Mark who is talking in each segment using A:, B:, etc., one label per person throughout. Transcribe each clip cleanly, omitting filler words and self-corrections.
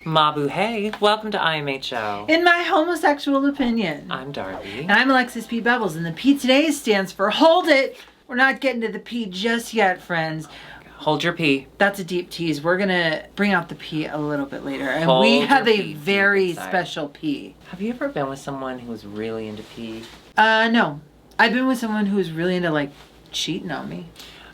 A: Mabu, hey, welcome to IMHO.
B: In my homosexual opinion.
A: I'm Darby.
B: And I'm Alexis P. Bevels, and the P today stands for Hold It! We're not getting to the P just yet, friends.
A: Hold your pee.
B: That's a deep tease. We're gonna bring out the P a little bit later. And
A: Hold
B: we have
A: your
B: a
A: pee
B: very
A: inside.
B: special P.
A: Have you ever been with someone who was really into pee?
B: No. I've been with someone who's really into, like, cheating on me.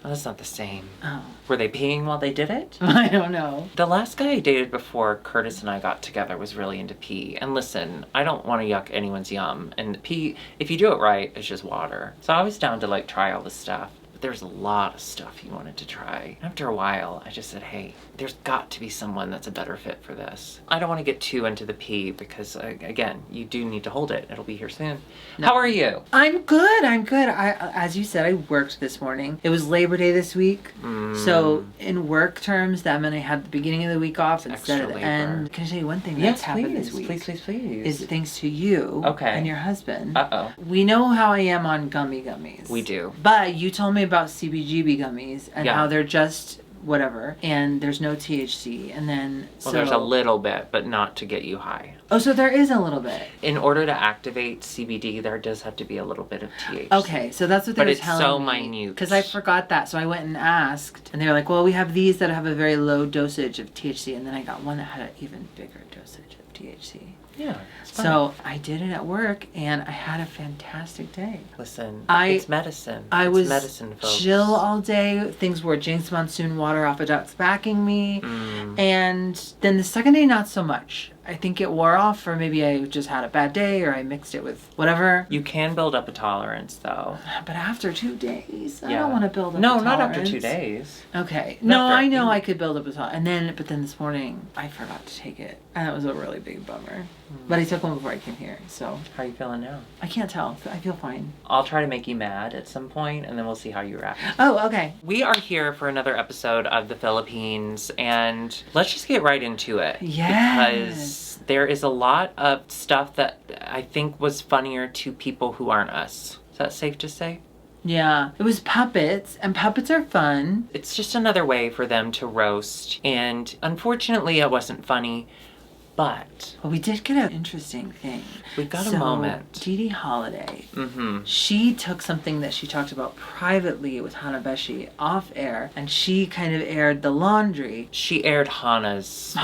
A: Oh, that's not the same.
B: Oh.
A: Were they peeing while they did it?
B: I don't know.
A: The last guy I dated before Curtis and I got together was really into pee. And listen, I don't want to yuck anyone's yum. And pee, if you do it right, it's just water. So I was down to, like, try all this stuff. But there's a lot of stuff he wanted to try. After a while, I just said, hey, there's got to be someone that's a better fit for this. I don't want to get too into the pee because, again, you do need to hold it. It'll be here soon. No. How are you?
B: I'm good. As you said, I worked this morning. It was Labor Day this week. So in work terms, that meant I had the beginning of the week off instead of the end. Can I tell you one thing that's happened this week?
A: Please.
B: Is thanks to you and your husband.
A: Uh-oh.
B: We know how I am on gummies.
A: We do.
B: But you told me about CBGB gummies and how they're just whatever, and there's no THC, and then
A: there's a little bit, but not to get you high.
B: Oh, so there is a little bit.
A: In order to activate CBD, there does have to be a little bit of THC.
B: Okay, so that's what they were telling me.
A: But it's so minute.
B: Because I forgot that, so I went and asked, and they were like, well, we have these that have a very low dosage of THC, and then I got one that had an even bigger dosage of THC.
A: Yeah.
B: So I did it at work, and I had a fantastic day.
A: Listen, it's medicine.
B: I was
A: medicine, folks.
B: Chill all day. Things were Jinx Monsoon water off a duck's backing me. And then the second day, not so much. I think it wore off, or maybe I just had a bad day, or I mixed it with whatever.
A: You can build up a tolerance, though.
B: But after 2 days, I don't want to build up a
A: tolerance.
B: tolerance.
A: No, not after 2 days.
B: Okay. No, I know I could build up a tolerance. But then this morning, I forgot to take it. And that was a really big bummer. But I took one before I came here, so.
A: How are you feeling now?
B: I can't tell. I feel fine.
A: I'll try to make you mad at some point, and then we'll see how you react.
B: Oh, okay.
A: We are here for another episode of the Philippines, and let's just get right into it.
B: Yes.
A: Because there is a lot of stuff that I think was funnier to people who aren't us. Is that safe to say?
B: Yeah. It was puppets, and puppets are fun.
A: It's just another way for them to roast, and unfortunately it wasn't funny. But
B: we did get an interesting thing.
A: We got a moment.
B: Dee Holiday, she took something that she talked about privately with Hanabeshi off air, and she kind of aired the laundry.
A: She aired Hana's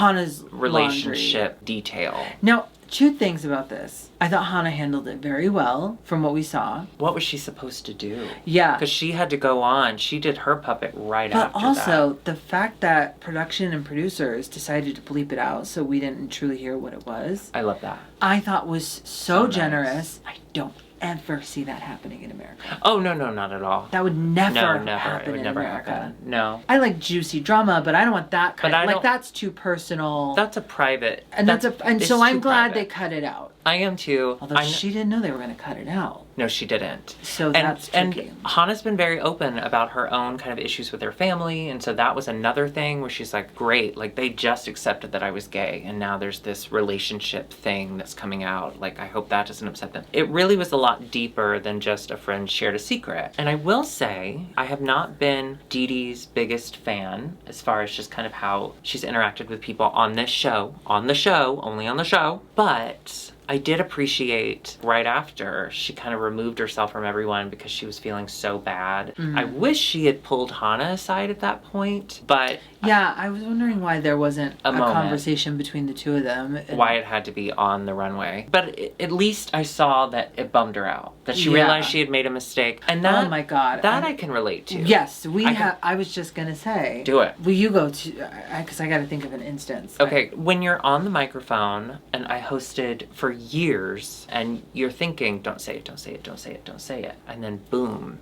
A: relationship
B: laundry.
A: Detail.
B: Now, 2 things about this. I thought Hana handled it very well from what we saw.
A: What was she supposed to do?
B: Yeah.
A: Because she had to go on. She did her puppet right after that.
B: But also, the fact that production and producers decided to bleep it out so we didn't truly hear what it was.
A: I love that.
B: I thought was so generous.
A: Nice.
B: I don't ever see that happening in America.
A: Oh, no, not at all.
B: That would never happen
A: it would
B: in
A: never
B: America.
A: Happen. No.
B: I like juicy drama, but I don't want that kind of, that's too personal.
A: That's a private.
B: And so I'm glad they cut it out.
A: I am too.
B: Although she didn't know they were going to cut it out.
A: No, she didn't.
B: So that's tricky.
A: And Hana's been very open about her own kind of issues with her family, and so that was another thing where she's like, great, like they just accepted that I was gay, and now there's this relationship thing that's coming out. Like, I hope that doesn't upset them. It really was a lot deeper than just a friend shared a secret. And I will say, I have not been Dee Dee's biggest fan as far as just kind of how she's interacted with people on this show. Only on the show. But I did appreciate right after she kind of removed herself from everyone because she was feeling so bad. I wish she had pulled Hana aside at that point, but...
B: Yeah, I was wondering why there wasn't a conversation between the 2 of them.
A: Why it had to be on the runway. But at least I saw that it bummed her out. That she realized she had made a mistake. And that,
B: oh my God.
A: That I can relate to.
B: Yes, I was just going to say.
A: Do it.
B: Will you go to... Because I got to think of an instance.
A: Okay, when you're on the microphone, and I hosted for years, and you're thinking, don't say it. And then boom.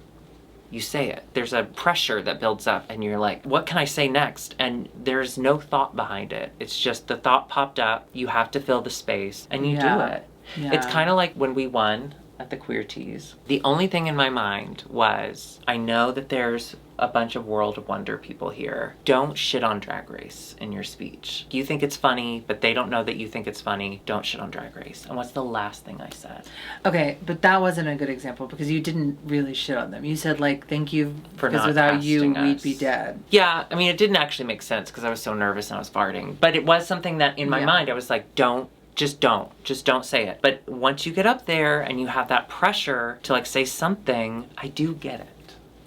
A: You say it. There's a pressure that builds up and you're like, what can I say next? And there's no thought behind it. It's just the thought popped up. You have to fill the space and you do it.
B: Yeah.
A: It's kind of like when we won at the queer teas. The only thing in my mind was, I know that there's a bunch of World of Wonder people here. Don't shit on Drag Race in your speech. You think it's funny, but they don't know that you think it's funny. Don't shit on Drag Race. And what's the last thing I said?
B: Okay, but that wasn't a good example because you didn't really shit on them. You said, like, thank you
A: For
B: because
A: not
B: without you,
A: casting
B: we'd
A: us.
B: be dead.
A: Yeah, I mean, it didn't actually make sense because I was so nervous and I was farting. But it was something that in my mind, I was like, just don't say it. But once you get up there and you have that pressure to like say something, I do get it.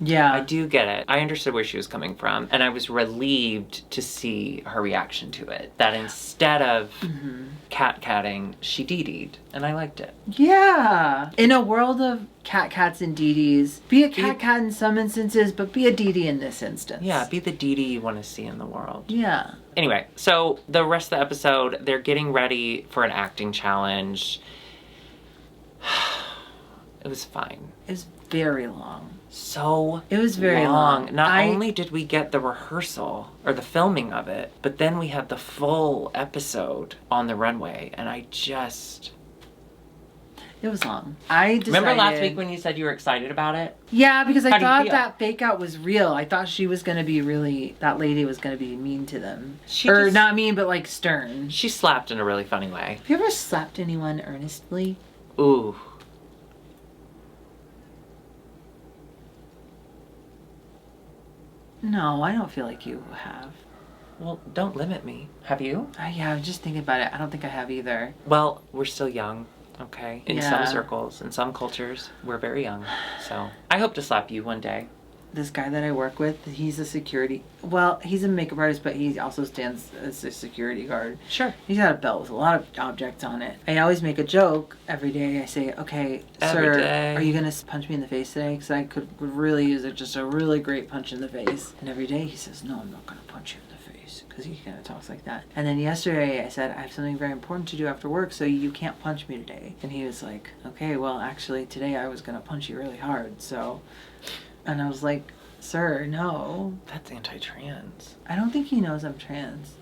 B: Yeah.
A: I do get it. I understood where she was coming from, and I was relieved to see her reaction to it. That instead of cat-catting, she dee-dee'd, and I liked it.
B: Yeah. In a world of cat-cats and dee-dees, be a cat-cat in some instances, but be a dee-dee in this instance.
A: Yeah, be the dee-dee you want to see in the world.
B: Yeah.
A: Anyway, so the rest of the episode, they're getting ready for an acting challenge. It was fine.
B: It was very long.
A: So
B: It was very long.
A: Not only did we get the rehearsal or the filming of it, but then we had the full episode on the runway, and
B: it was long. I decided...
A: Remember last week when you said you were excited about it?
B: Yeah, because I
A: How do you
B: thought
A: feel?
B: that fake out was real. I thought she was going to be really... That lady was going to be mean to them.
A: Or
B: not mean, but like stern.
A: She slapped in a really funny way.
B: Have you ever slapped anyone earnestly?
A: Ooh.
B: No, I don't feel like you have.
A: Well, don't limit me. Have you?
B: Yeah, I was just thinking about it. I don't think I have either.
A: Well, we're still young, okay? In
B: Yeah.
A: some circles, in some cultures, we're very young. So I hope to slap you one day.
B: This guy that I work with, he's a security... Well, he's a makeup artist, but he also stands as a security guard.
A: Sure.
B: He's got a belt with a lot of objects on it. I always make a joke every day. I say, okay,
A: Every
B: sir,
A: day.
B: are you going to punch me in the face today? Because I would really use just a really great punch in the face. And every day he says, no, I'm not going to punch you in the face. Because he kind of talks like that. And then yesterday I said, I have something very important to do after work, so you can't punch me today. And he was like, okay, well, actually, today I was going to punch you really hard, so... And I was like, sir, no.
A: That's anti-trans.
B: I don't think he knows I'm trans.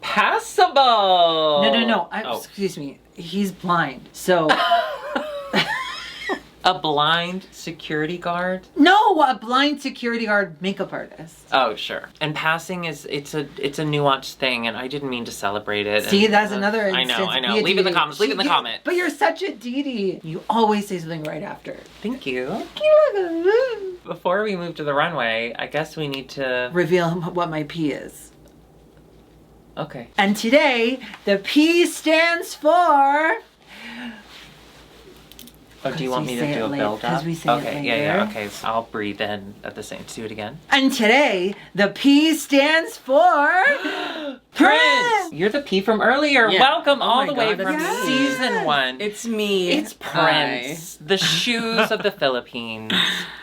A: Passable!
B: No. Excuse me. He's blind. So...
A: A blind security guard?
B: No, a blind security guard makeup artist.
A: Oh, sure. And passing it's a nuanced thing, and I didn't mean to celebrate it.
B: See,
A: and,
B: that's another instance.
A: I know.
B: Be a
A: Leave it in the
B: dee-dee.
A: comments. Leave it in the comments.
B: But you're such a dee-dee. You always say something right after.
A: Thank you.
B: You're like a...
A: Before we move to the runway, I guess we need to...
B: Reveal what my P is.
A: Okay.
B: And today, the P stands for...
A: Oh, do you want me to
B: say
A: do
B: it
A: a
B: later,
A: build up?
B: 'cause we say it
A: Okay, yeah,
B: later.
A: okay. So I'll breathe in at the same. Do it again.
B: And today, the P stands for... Prince!
A: You're the P from earlier.
C: Yeah.
A: Welcome
C: Oh
A: all
C: my
A: the way
C: God,
A: from
B: that's me.
A: season 1.
C: It's me.
A: It's Prince. The shoes of the Philippines.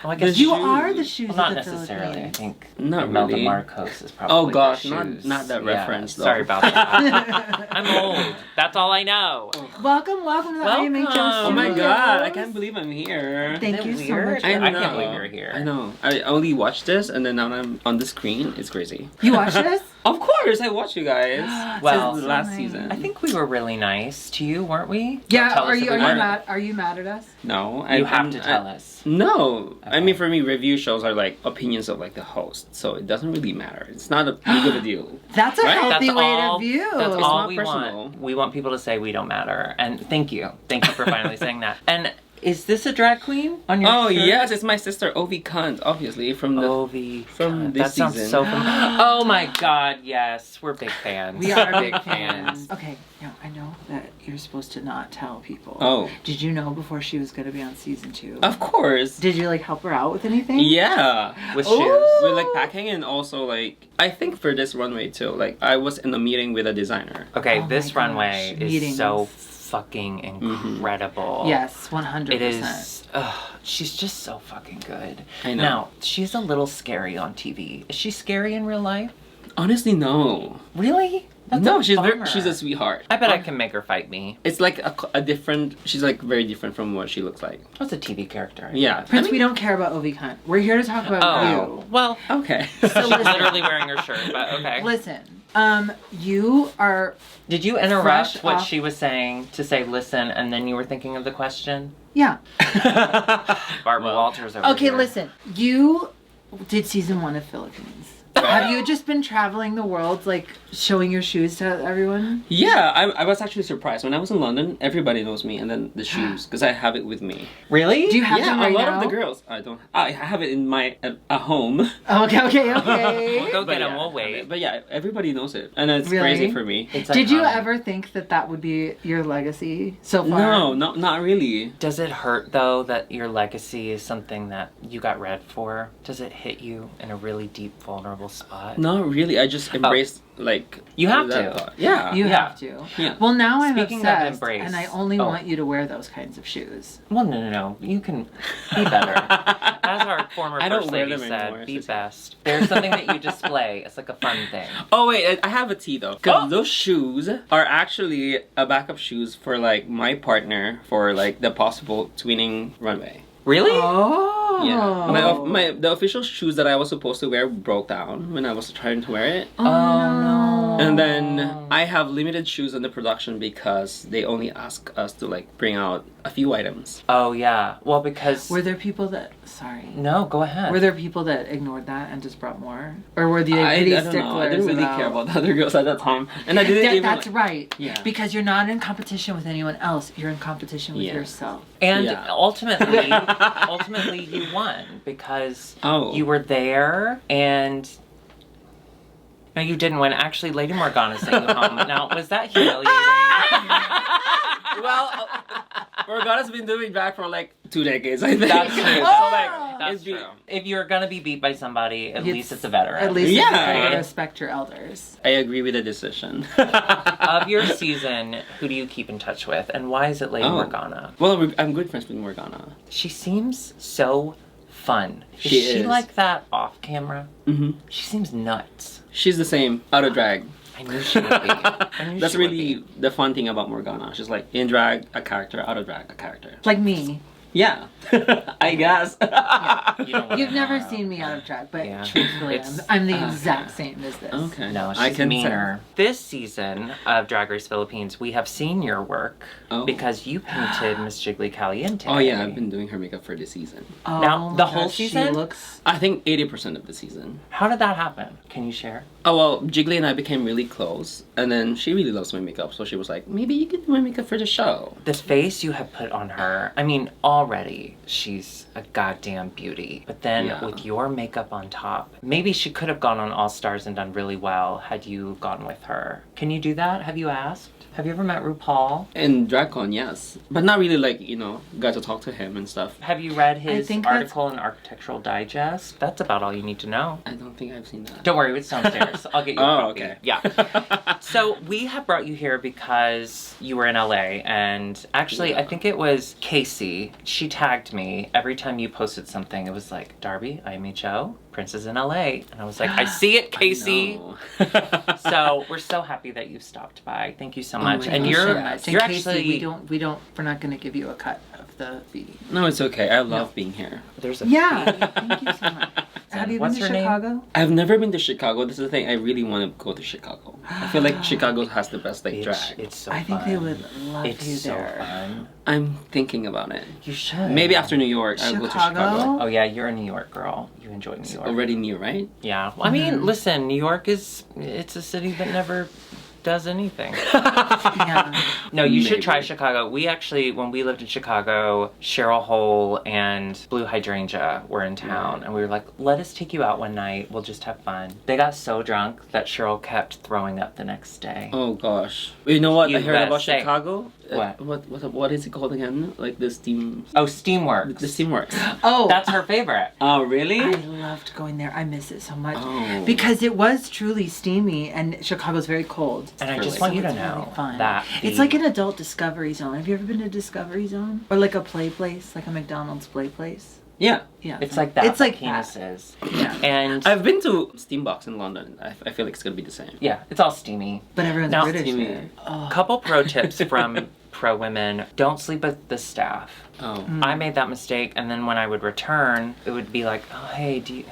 A: Well, I guess
B: You
C: shoes.
B: are the shoes
A: Well, not
B: of the
A: necessarily. I
B: Philippines.
A: think
C: Not
A: Imelda
C: really.
A: Marcos is probably
C: Oh gosh,
A: the
C: not
A: shoes.
C: that
A: Yeah,
C: reference though.
A: Sorry about that. I'm old. That's all I know.
B: Welcome to the
A: Welcome.
B: IMHO
C: Oh my
B: studios.
C: god, I can't believe I'm here.
B: Thank
A: Isn't
B: you
A: it
B: so
A: weird?
B: much.
C: I know.
A: can't believe you're here.
C: I know. I only watched this and then now I'm on the screen. It's crazy.
B: You watch this?
C: Of course, I watched you guys.
A: Well,
C: Since
B: so
C: the last
B: nice.
C: season.
A: I think we were really nice to you, weren't we?
B: Yeah,
A: Tell
B: are
A: us
B: you
A: if we weren't.
B: mad? Are you mad at us?
C: No,
A: You have to tell us.
C: No, I
A: Okay.
C: mean for me, review shows are like opinions of like the host, so it doesn't really matter. It's not a big of a deal.
B: That's a
C: Right?
B: healthy
A: That's
B: way
A: all-
B: to view.
A: That's
C: It's
A: all
C: not
A: we
C: personal.
A: want. We want people to say we don't matter. And thank you. Thank you for finally saying that. And is this a drag queen on your
C: Oh
A: shirt?
C: yes, it's my sister Ovi Cunt, obviously from the.
A: Ovi.
C: from
A: God,
C: this
A: that sounds
C: season.
A: so familiar. Oh my god, yes. We're big fans.
B: We are
A: big fans.
B: Okay, now I know that you're supposed to not tell people.
C: Oh,
B: Did you know before she was going to be on season 2?
C: of course.
B: Did you like help her out with anything?
C: Yeah.
A: With
B: Ooh.
A: shoes.
C: With like packing and also like I think for this runway too. Like I was in a meeting with a designer.
A: Okay,
B: Oh
A: this
B: my
A: runway
B: gosh,
A: is
B: meetings.
A: so fucking incredible.
B: Yes, 100%.
A: It is. She's just so fucking good.
C: I know.
A: Now, she's a little scary on TV. Is she scary in real life?
C: Honestly, no.
A: Really? That's
C: No,
A: a
C: she's
A: bummer.
C: she's a sweetheart.
A: I bet I can make her fight me.
C: It's like a different. She's like very different from what she looks like.
A: What's a TV character?
C: Yeah.
B: Prince,
C: I mean-
B: we don't care about Ovi Cunt. We're here to talk about
A: Oh, well,
C: Okay.
A: she's
B: listen.
A: literally wearing her shirt, but okay.
B: you. Listen, you are...
A: Did you interrupt
B: Fresh
A: what
B: off-
A: she was saying to say listen, and then you were thinking of the question?
B: Yeah.
A: Barbara Walters over
B: Okay,
A: here.
B: listen. You did season 1 of Philippines. Have you just been traveling the world, like, showing your shoes to everyone?
C: Yeah, I was actually surprised. When I was in London, everybody knows me, and then the shoes, because I have it with me.
A: Really?
B: Do you have them right
C: a lot
B: now?
C: of the girls. I don't. I have it in my at home.
B: Okay.
A: We'll go get them.
C: yeah,
A: We'll wait.
C: But yeah, everybody knows it, and it's
B: Really?
C: crazy for me.
A: It's
B: Did you
A: iconic.
B: ever think that would be your legacy so far?
C: No, not really.
A: Does it hurt though that your legacy is something that you got read for? Does it hit you in a really deep, vulnerable spot?
C: Not really. I just embraced like.
A: You have
C: that
A: to.
C: thought. Yeah.
B: You
A: Yeah.
B: have to.
C: Yeah.
B: Well, now
A: Speaking
B: I'm
A: of
B: obsessed,
A: embrace-
B: and I only
A: Oh.
B: want you to wear those kinds of shoes.
A: Well, no. You can be better. As our former
C: I don't
A: first
C: wear
A: lady
C: them
A: said,
C: anymore, it's
A: be
C: just-
A: best. There's something that you display. It's like a fun thing.
C: Oh wait, I have a tea though. Because
A: Oh!
C: those shoes are actually a backup shoes for like my partner for like the possible twinning runway.
A: Really?
B: Oh.
C: Yeah. The official shoes that I was supposed to wear broke down when I was trying to wear it.
B: Oh, no.
C: And then I have limited shoes in the production because they only ask us to like bring out a few items.
A: Oh, yeah. Well, because...
B: Were there people that... Sorry.
A: No, go ahead.
B: Were there people that ignored that and just brought more? Or were they
C: I
B: pretty
C: don't
B: sticklers
C: know. I didn't really care about the other girls at that time, and I didn't even.
B: That's right.
C: Yeah.
B: Because you're not in competition with anyone else. You're in competition with
C: Yeah.
B: yourself.
A: And
C: Yeah.
A: ultimately you won because you were there and... No, you didn't win. Actually, Lady Morgana sent you home. Now, was that humiliating?
C: Well, Morgana's been doing drag for like 2 decades, I think.
A: That's true.
C: So,
B: Oh!
C: like,
A: That's
C: it's been-
A: true. If you're gonna be beat by somebody, at
B: It's-
A: least it's a veteran.
B: At least
C: Yeah.
B: you respect your elders.
C: I agree with the decision.
A: Of your season, who do you keep in touch with, and why is it Lady Morgana?
C: Well, I'm good friends with Morgana.
A: She seems so fun.
C: She
A: Is she
C: is.
A: like that off camera?
C: Mm-hmm.
A: She seems nuts.
C: She's the same, out of drag.
A: I knew she would be. I knew
C: That's
A: she would
C: really
A: be.
C: the fun thing about Morgana. She's like in drag, a character, out of drag, a character.
B: Like me.
C: Yeah, I guess.
A: You don't wanna
B: You've never
A: know.
B: seen me out of drag, but
A: Yeah.
B: truthfully,
A: It's-
B: I'm the exact same as this.
C: Okay.
A: No, she's
C: I can
A: meaner. This season of Drag Race Philippines, we have seen your work
C: Oh.
A: because you painted Miss Jiggly Caliente.
C: Oh yeah, I've been doing her makeup for this season.
B: Oh,
A: Now,
B: my
A: the whole
B: gosh, she
A: season?
B: looks...
C: I think 80% of the season.
A: How did that happen? Can you share?
C: Oh well, Jiggly and I became really close, and then she really loves my makeup, so she was like, maybe you can do my makeup for the show.
A: This face you have put on her, I mean, already she's a goddamn beauty. But then
C: Yeah.
A: with your makeup on top, maybe she could have gone on All Stars and done really well had you gone with her. Can you do that? Have you asked? Have you ever met RuPaul?
C: In DragCon, yes, but not really like got to talk to him and stuff.
A: Have you read his
B: think that's-
A: article in Architectural Digest? That's about all you need to know.
C: I don't think I've seen that.
A: Don't worry, it's downstairs. I'll get you a
C: Oh,
A: copy.
C: okay.
A: Yeah. So we have brought you here because you were in LA, and actually,
C: Yeah.
A: I think it was Casey. She tagged me every time you posted something. It was like, Darby, IMHO, Princess in LA. And I was like, I see it, Casey. So we're so happy that you stopped by. Thank you so much.
C: my
A: and
C: gosh,
A: you're
C: yes.
A: you're
B: Casey,
A: actually
B: we're not going to give you a cut of the fee.
C: No, it's okay. I love being here.
A: there's a
B: Yeah, thank you so much. Have you
A: What's
B: been to
A: her name?
B: Chicago?
C: I've never been to Chicago. This is the thing. I really want to go to Chicago. I feel like Chicago has the best like drag.
A: It's so
B: I think
A: fun.
B: they would love
A: It's
B: you
A: so
B: there.
A: fun.
C: I'm thinking about it.
A: You should.
C: Maybe after New York, I'll go to
B: Chicago?
C: Chicago.
A: Oh yeah, you're a New York girl. You enjoy New York.
C: Already new, right?
A: Yeah. Well, I mean, listen, New York it's a city that never does anything.
B: Yeah.
A: No, you should
C: Maybe.
A: try Chicago. We actually, when we lived in Chicago, Cheryl Hole and Blue Hydrangea were in town, and we were like, let us take you out one night. We'll just have fun. They got so drunk that Cheryl kept throwing up the next day.
C: Oh gosh. You know what I heard about
A: USA.
C: Chicago?
A: What?
C: What is it called again? Like the steam.
A: Oh, Steamworks.
C: The Steamworks.
B: Oh,
A: That's her favorite.
C: Oh really?
B: I loved going there. I miss it so much.
C: Oh.
B: Because it was truly steamy, and Chicago's very cold.
A: And I
C: Really?
A: just want you to
B: It's
A: know
B: really fun.
A: that
B: It's like an adult Discovery Zone. Have you ever been to Discovery Zone? Or like a play place, like a McDonald's play place?
C: Yeah.
B: Yeah.
A: it's like that.
B: It's like
A: but penises.
B: Yeah.
A: And
C: I've been to Steambox in London. I feel like it's gonna be the same.
A: yeah, it's all steamy.
B: But everyone's
A: Now-
B: British
C: Steamy.
B: there. Oh.
A: Couple pro tips from pro women, don't sleep with the staff.
C: Oh.
A: I made that mistake, and then when I would return, it would be like, oh, hey, do you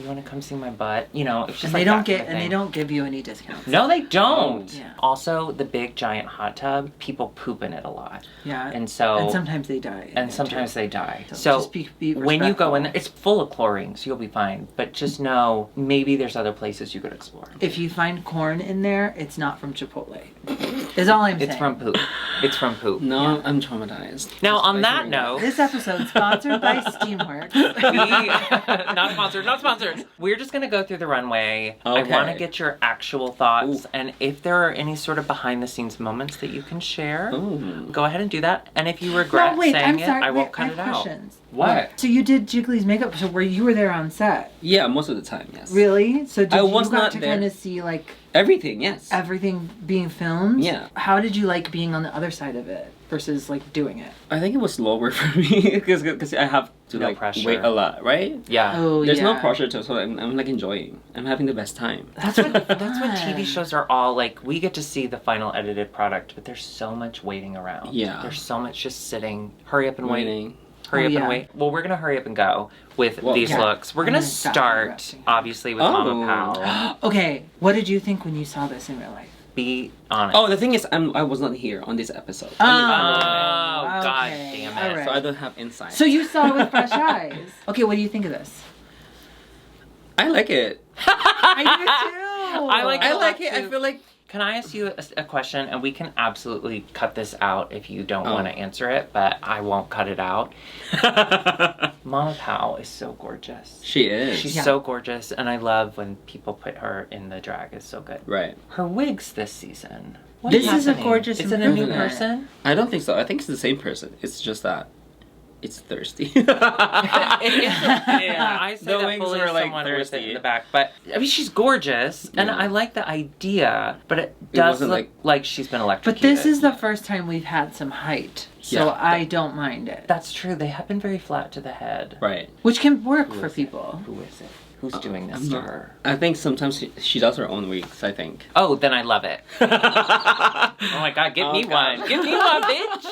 A: want to come see my butt? You know, it's just
B: And
A: like
B: they don't
A: that kind of
B: and they
A: thing.
B: don't give you any discounts.
A: No, they don't.
B: Oh. Yeah.
A: Also, the big giant hot tub, people poop in it a lot.
B: Yeah.
A: And so.
B: And sometimes they die.
A: And sometimes they die.
B: So
A: So
B: just be
A: when you go in there,
B: respectful.
A: it's full of chlorine, so you'll be fine. But just know, maybe there's other places you could explore.
B: If you find corn in there, it's not from Chipotle. Is all I'm saying.
A: It's from poop. It's from poop.
C: No, I'm traumatized.
A: Now,
C: Just
A: on
C: by
A: that
C: hearing
A: note,
B: This episode sponsored by Steamworks.
A: not sponsored, not sponsored. We're just gonna go through the runway. I
C: Okay.
A: want to get your actual thoughts,
C: Ooh.
A: and if there are any sort of behind-the-scenes moments that you can share,
C: Ooh.
A: go ahead and do that. And if you regret
B: No, wait,
A: saying
B: I'm
A: it,
B: sorry.
A: I won't
B: wait,
A: cut
B: I
A: it
B: have
A: out.
B: questions.
A: What?
B: So you did Jiggly's makeup, so you were there on set.
C: Yeah, most of the time, yes.
B: Really? So did
C: I
B: you
C: was
B: got
C: not
B: to
C: there.
B: kind of see like
C: Everything, yes.
B: everything being filmed?
C: Yeah.
B: How did you like being on the other side of it versus like doing it?
C: I think it was slower for me because I have to
A: No
C: like
A: pressure.
C: wait a lot, right?
A: Yeah.
B: Oh,
C: There's
B: yeah.
C: no pressure to, so I'm like enjoying. I'm having the best time.
A: That's what TV
B: Fun.
A: shows are all like. We get to see the final edited product, but there's so much waiting around.
C: Yeah.
A: There's so much just sitting. Hurry up and wait.
C: Waiting.
A: Hurry
B: Oh,
A: up
B: yeah.
A: and wait. Well, we're gonna hurry up and go with
C: Well,
A: these
B: yeah.
A: looks. We're
B: I'm
A: gonna
B: gonna stop
A: start
B: interrupting.
A: obviously with
C: Oh.
A: Mama Pal.
B: Okay, what did you think when you saw this in real life?
A: Be honest.
C: Oh, the thing is, I was not here on this episode.
A: Oh,
B: Oh,
A: God
B: okay.
A: damn
B: All
A: it.
B: right.
C: So I don't have insight.
B: So you saw it with fresh eyes. Okay, what do you think of this?
C: I like it.
B: I do too.
A: I like
C: I
A: a
C: like
A: lot,
C: it. I
A: too.
C: feel like
A: Can I ask you a question? And we can absolutely cut this out if you don't
C: Oh.
A: want to answer it, but I won't cut it out. Mama Pal is so gorgeous.
C: she is.
A: She's
B: Yeah.
A: so gorgeous, and I love when people put her in the drag. It's so good.
C: Right.
A: Her wigs this season. What
B: This is a
A: happening?
B: gorgeous
A: Is it a new
B: improvement.
A: person?
C: I don't think so. I think it's the same person. It's just that it's thirsty.
A: It is. Yeah, I say
C: The
A: that
C: wings
A: fully
C: were,
A: as
C: like,
A: someone with it
C: thirsty.
A: in the back, but I mean she's gorgeous, and
C: Yeah.
A: I like the idea, but it
C: It
A: does
C: wasn't,
A: look like she's been
B: But
A: electrocuted.
B: this is the first time we've had some height, so
C: Yeah.
B: I don't mind it.
A: That's true. They have been very flat to the head.
C: Right.
B: Which can work
A: Who
B: for
A: is it?
B: people.
A: Who is it? Who's doing this
C: I'm
A: to
C: not-
A: her?
C: I think sometimes she does her own wigs, I think.
A: Oh, then I love it. Oh my god, give
C: Oh,
A: me
C: God.
A: one. Give me one, bitch.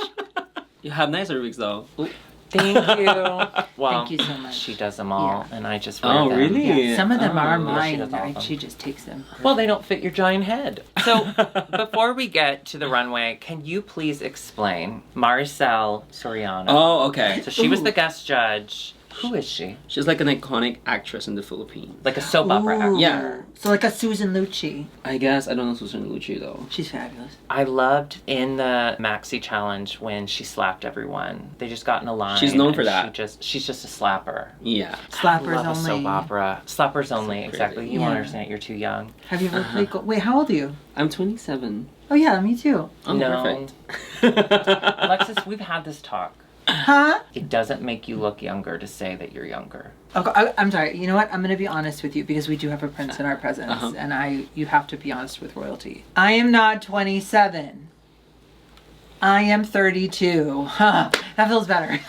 C: You have nicer wigs though. Ooh.
A: Thank you. Well,
B: Thank you so much.
A: She does them all, and I just wear
C: Oh,
A: them.
C: really?
B: Yeah, some of them are
C: Oh.
A: Yeah, she
B: mine,
A: does all of
B: right?
A: them.
B: She just takes them.
A: Well, they don't fit your giant head. So, before we get to the runway, can you please explain Maricel Soriano?
C: Oh, okay.
A: So she was
B: Ooh.
A: the guest judge. Who is she?
C: She's like an iconic actress in the Philippines.
A: Like a soap opera actor.
B: Ooh.
C: Yeah.
B: So like a Susan Lucci.
C: I guess I don't know Susan Lucci though.
B: She's fabulous.
A: I loved in the Maxi challenge when she slapped everyone. They just got in a line.
C: She's known for
A: and
C: that.
A: She's just a slapper.
C: Yeah.
B: Slappers
A: I love a soap
B: only.
A: opera. Slappers only,
C: crazy.
A: exactly. You
B: Yeah.
A: won't understand it. You're too young.
B: Have you ever
C: Uh-huh.
B: played Wait, how old are you?
C: I'm 27.
B: Oh yeah, me too.
C: Oh,
A: No.
C: perfect.
A: Alexis, we've had this talk.
B: Huh?
A: It doesn't make you look younger to say that you're younger.
B: Okay, I'm sorry. You know what? I'm going to be honest with you because we do have a prince in our presence,
C: Uh-huh.
B: and you have to be honest with royalty. I am not 27. I am 32. Huh, that feels better.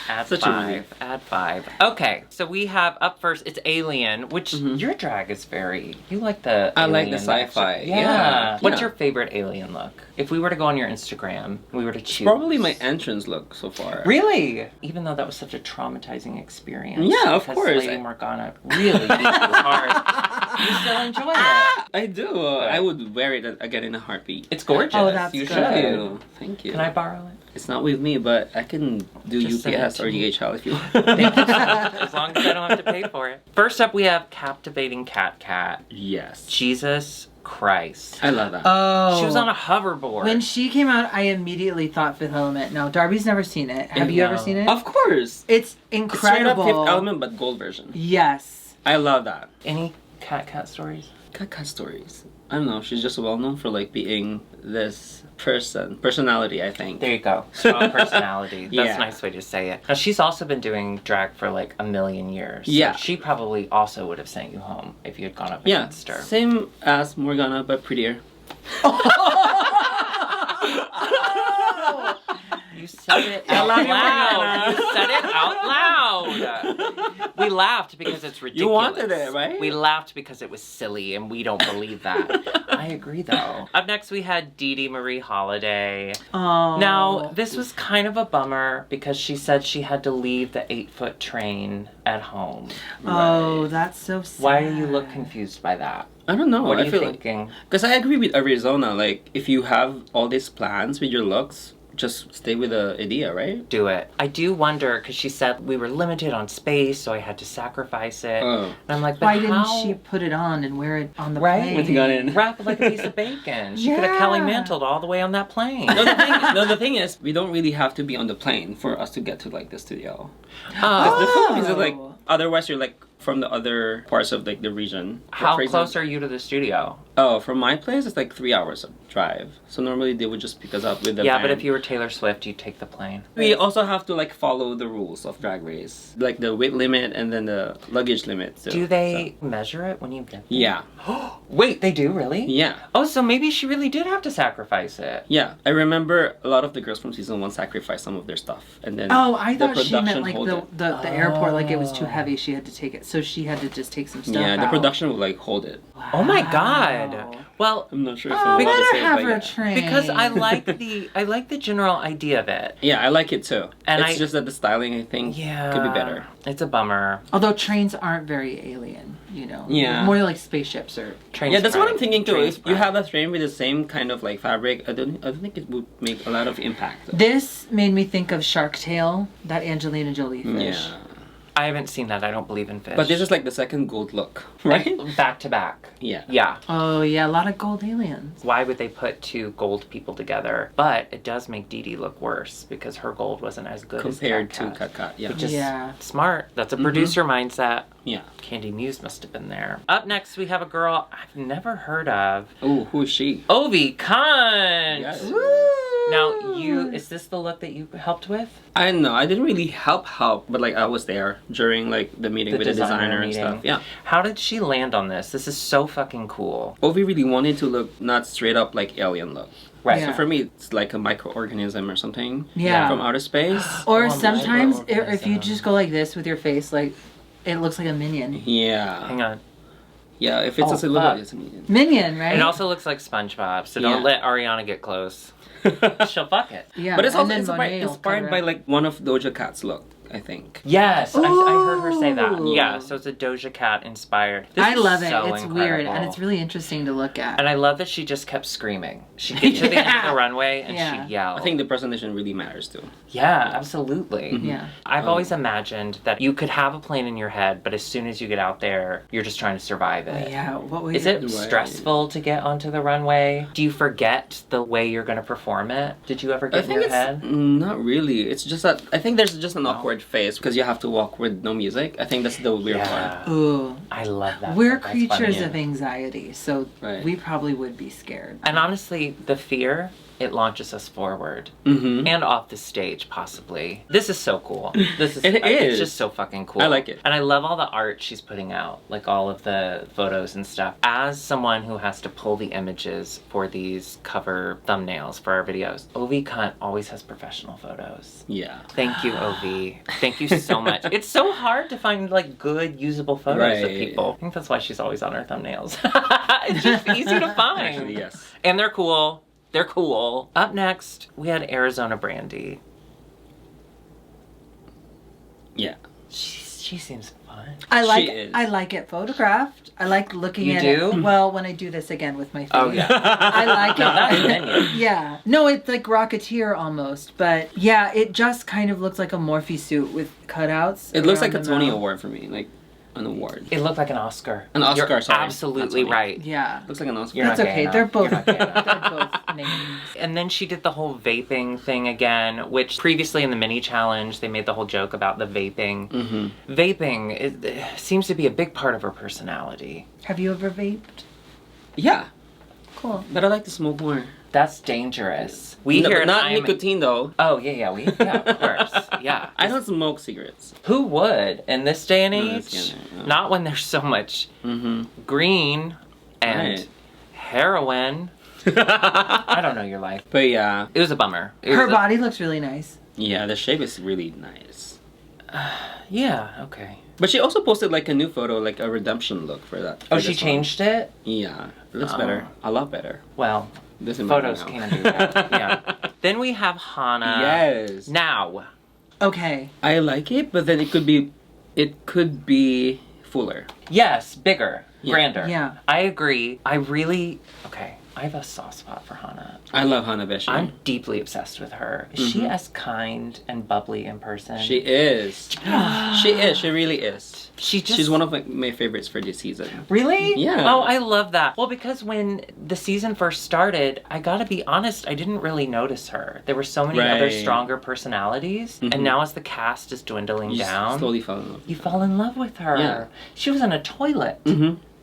A: Add
C: Such a
A: 5.
C: relief.
A: Add 5. Okay, so we have up first, it's Alien, which
C: Mhm.
A: your drag is very... You like the
C: I like the
A: alien
C: sci-fi,
A: action.
C: yeah.
A: What's
C: Yeah.
A: your favorite alien look? If we were to go on your Instagram, we were to choose...
C: Probably my entrance look so far.
A: Really? Even though that was such a traumatizing experience.
C: Yeah, of
A: because
C: course.
A: Lady Morgana really beat you hard. You still enjoy it.
C: I do. I would wear it again in a heartbeat.
A: It's gorgeous.
B: Oh, that's
A: you
B: good.
A: should.
C: Thank you. Thank you.
A: Can I borrow it?
C: It's not with me, but I can do
A: Just send it
C: UPS
A: to
C: or
A: me.
C: DHL if you want.
A: Thank you so much, as long as I don't have to pay for it. First up, we have Captivating Cat Cat.
C: Yes.
A: Jesus Christ.
C: I love that.
B: Oh.
A: She was on a hoverboard.
B: When she came out, I immediately thought Fifth Element. Now, Darby's never seen it. Have you ever
A: No.
B: seen it?
C: Of course.
B: It's
C: It's straight up
B: incredible.
C: Fifth Element, but gold version.
B: Yes.
C: I love that.
A: Any cat stories?
C: Cat stories. I don't know. She's just well known for like being this personality. I think.
A: There you go. Strong personality. That's
C: Yeah.
A: a nice way to say it. Now, she's also been doing drag for like a million years. So
C: Yeah.
A: she probably also would have sent you home if you had gone up
C: Yeah.
A: against her.
C: Same as Morgana, but prettier.
A: You said it out loud. You said it out loud. We laughed because it's ridiculous.
C: You wanted it, right?
A: We laughed because it was silly, and we don't believe that. I agree, though. Up next, we had Dee Dee Marie Holiday.
B: Oh.
A: Now, this was kind of a bummer because she said she had to leave the 8-foot train at home.
B: Oh, that's so sad.
A: Why do you look confused by that?
C: I don't know.
A: What are
C: I
A: you
C: feel
A: thinking?
C: Because I agree with Arizona. Like, if you have all these plans with your looks, just stay with the idea, right?
A: Do it. I do wonder, because she said we were limited on space, so I had to sacrifice it.
C: Oh.
A: And I'm like, but
B: why
A: how?
B: didn't she put it on and wear it on the
A: Right?
B: plane?
C: With the gun in.
A: Wrap it like a piece of bacon. She could have Kelly Mantled all the way on that plane.
C: No, the thing is, we don't really have to be on the plane for us to get to like the studio. Because the Philippines is like, otherwise you're like from the other parts of like the region.
A: How
C: For
A: close
C: example-
A: are you to the studio?
C: Oh, from my place it's like 3 hours of drive. So normally they would just pick us up with the
A: Yeah,
C: van.
A: but if you were Taylor Swift, you'd take the plane.
C: We also have to like follow the rules of Drag Race, like the weight limit and then the luggage limit. Too.
A: Do they measure it when you get there?
C: Yeah.
A: Wait, they do, really?
C: Yeah.
A: Oh, so maybe she really did have to sacrifice it.
C: Yeah. I remember a lot of the girls from season 1 sacrificed some of their stuff, and then
B: Oh, I
C: the
B: thought she meant
C: production
B: like
C: hold it.
B: the airport, like it was too heavy. She had to take it, so she had to just take some stuff
C: Yeah, the
B: out.
C: production would like hold it.
A: Oh my god. Well,
C: I'm not sure if
B: Oh,
C: I'm allowed
B: let
C: to
B: her
C: say it,
B: have
C: but
B: her
C: yeah.
B: train.
A: because I like the general idea of it.
C: Yeah, I like it too.
A: And
C: It's just that the styling, I think,
A: Yeah.
C: could be better.
A: It's a bummer.
B: Although trains aren't very alien, you know.
C: Yeah.
B: More like spaceships or.
A: Train's
C: Yeah, that's what I'm
A: right.
C: thinking too.
A: Train's
C: If you
A: right.
C: have a train with the same kind of like fabric, I don't think it would make a lot of impact.
B: This made me think of Shark Tale, that Angelina Jolie fish.
C: Yeah.
A: I haven't seen that. I don't believe in fish.
C: But this is like the second gold look, right?
A: Back to back.
C: Yeah.
A: Yeah.
B: Oh yeah, a lot of gold aliens.
A: Why would they put two gold people together? But it does make Dee Dee look worse because her gold wasn't as good
C: Compared
A: as
C: to
A: Kat.
C: Kat. Yeah.
A: Which is
B: Yeah.
A: smart. That's a producer mindset.
C: Yeah.
A: Candy Muse must have been there. Up next, we have a girl I've never heard of.
C: Oh, who is she?
A: Ovi Khan.
C: Yes.
A: Now, is this the look that you helped with?
C: I know. I didn't really help, but like I was there during like the meeting with the designer and
A: meeting.
C: stuff. Yeah.
A: How did she land on this? This is so fucking cool.
C: Ovi really wanted to look not straight up like alien look.
A: Right.
B: Yeah.
C: So for me, it's like a microorganism or something.
B: Yeah.
C: From outer space.
B: Or
A: Oh,
B: sometimes
A: microorganism.
B: if you just go like this with your face, like it looks like a minion.
C: Yeah.
A: Hang on.
C: Yeah. If it's
A: Oh,
C: a silhouette,
A: fuck.
C: it's a medium.
B: Minion, right?
A: It also looks like SpongeBob, so don't
C: Yeah.
A: let Ariana get close. She'll fuck it.
B: Yeah.
C: But it's
B: and
C: also
B: then
C: inspired,
B: Monet will
C: inspired
B: cover
C: by
B: it.
C: like one of Doja Cat's look, I think.
A: Yes, I heard her say that.
B: Ooh.
A: Yeah, so it's a Doja Cat inspired. This
B: I
A: is
B: love it.
A: so
B: It's weird and
A: incredible.
B: it's really interesting to look at.
A: And I love that she just kept screaming. She'd get to the end of the runway and
B: Yeah.
A: she'd yell.
C: I think the presentation really matters too.
A: Yeah, absolutely.
B: Yeah.
A: I've always imagined that you could have a plan in your head, but as soon as you get out there, you're just trying to survive it.
B: Yeah. What was
A: Is it
C: Right.
A: stressful to get onto the runway? Do you forget the way you're going to perform it? Did you ever get
C: I
A: in
C: think
A: your
C: it's
A: head?
C: not really. It's just that I think there's just an
A: No.
C: awkward phase because you have to walk with no music. I think that's the weird part.
A: Yeah.
B: Ooh.
A: I love that.
B: We're
A: That's
B: creatures
A: funny.
B: of anxiety, so
C: Right.
B: we probably would be scared.
A: And honestly, the fear, it launches us forward.
C: Mm-hmm.
A: And off the stage, possibly. This is so cool. This is
C: It
A: It's
C: is.
A: just so fucking cool.
C: I like it.
A: And I love all the art she's putting out, like all of the photos and stuff. As someone who has to pull the images for these cover thumbnails for our videos, Ovi Cunt always has professional photos.
C: Yeah.
A: Thank you, Ovi. Thank you so much. It's so hard to find like good, usable photos of
C: Right.
A: people. I think that's why she's always on our thumbnails. It's just easy to find.
C: Actually, yes.
A: And they're cool. They're cool. Up next, we had Arizona Brandy.
C: Yeah.
A: She seems fun.
C: is.
B: I like it photographed. I like looking
A: You
B: at
A: do?
B: it. Well, when I do this again with my face.
A: Oh, yeah.
B: I like
A: Now that's
B: it.
A: menu.
B: Yeah. No, it's like Rocketeer almost, but yeah, it just kind of looks like a Morphe suit with cutouts.
C: It looks
B: around
C: like a
B: the
C: Tony
B: mouth.
C: Award for me, like an award.
A: It looked like an Oscar.
C: An Oscar,
A: You're
C: sorry.
A: absolutely
C: Not Tony.
A: right.
B: Yeah.
C: Looks like an Oscar.
A: You're
B: That's
A: not
B: okay.
A: gay
B: They're
A: enough.
B: both
A: You're not gay enough.
B: they're both names.
A: And then she did the whole vaping thing again, which previously in the mini challenge, they made the whole joke about the vaping.
C: Mm-hmm.
A: Vaping seems to be a big part of her personality.
B: Have you ever vaped?
C: Yeah,
B: Cool.
C: but I like to smoke more.
A: That's dangerous. We
C: No,
A: hear
C: but not
A: I'm-
C: nicotine though.
A: Oh, yeah, of course. Yeah.
C: I don't smoke cigarettes.
A: Who would in this day and
C: No,
A: age?
C: this day and age, no.
A: Not when there's so much
C: Mm-hmm.
A: green and
C: Right.
A: heroin. I don't know your life.
C: But yeah,
A: It was a bummer. It
B: Her
A: was
B: body looks really nice.
C: Yeah, the shape is really nice.
A: Yeah, okay.
C: But she also posted like a new photo, like a redemption look for that.
A: Oh, she changed it?
C: Yeah, it looks better. A lot better.
A: Well,
C: Doesn't
A: photos
C: matter now.
A: can't do that. Yeah. Then we have Hana.
C: Yes.
A: Now.
B: Okay.
C: I like it, but then it could be fuller.
A: Yes, bigger,
C: Yeah.
A: grander.
B: Yeah.
A: I agree. Okay, I have a soft spot for Hana.
C: I love Hana Beshi.
A: I'm deeply obsessed with her. Is she as kind and bubbly in person?
C: She is. She is. She really is. She's one of my favorites for this season.
A: Really?
C: Yeah.
A: Oh, I love that. Well, because when the season first started, I gotta be honest, I didn't really notice her. There were so many other stronger personalities, and now as the cast is dwindling down,
C: slowly fall in love.
A: You fall in love with her.
C: Yeah.
A: She was in a toilet.